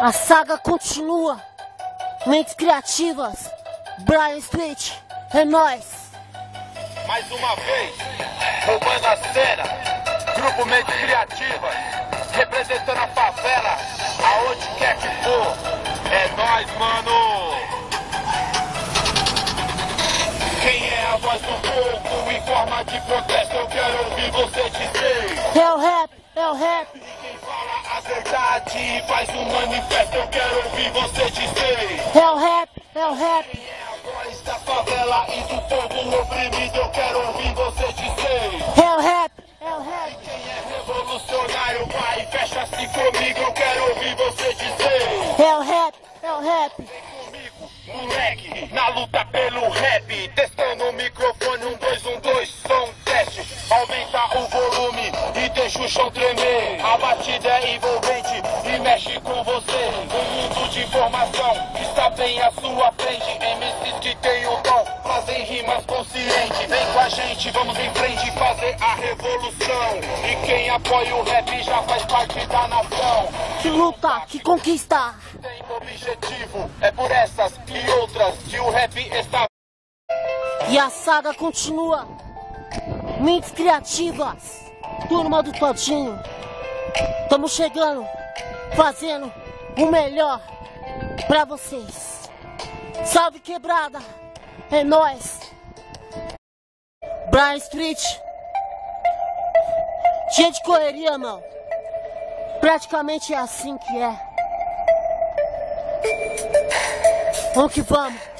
A saga continua. Mentes criativas. Brian Street, é nóis. Mais uma vez, roubando a cena. Grupo Mentes Criativas, representando a favela, aonde quer que for. É nóis, mano. Quem é a voz do povo em forma de protesto? Eu quero ouvir você dizer. É o rap, é o rap. Quem fala a verdade e faz um manifesto? Eu quero ouvir você dizer. É o rap, é o rap. Quem é a voz da favela e do povo oprimido? Eu quero ouvir você dizer. É o rap, é o rap. Quem é revolucionário vai e fecha-se comigo? Eu quero ouvir você dizer. É o rap, é o rap. Comigo, moleque, na luta pelo rap. Testando o microfone, 1, 2, 1, 2, som, teste. Aumenta o volume e deixa o chão tremer. A batida é envolvente e mexe com você. Um mundo de informação está bem à sua frente. MCs que tem o dom, fazem rimas conscientes. Vem com a gente, vamos em frente fazer a revolução. E quem apoia o rap já faz parte da nação. Que luta, que conquista. Tem objetivo, é por essas e outras que o rap está. E a saga continua. Mentes criativas. Turma do Todinho. Estamos chegando, fazendo o melhor pra vocês. Salve quebrada, é nóis. Brian Street. Dia de correria, mano. Praticamente é assim que é. Vamos que vamos.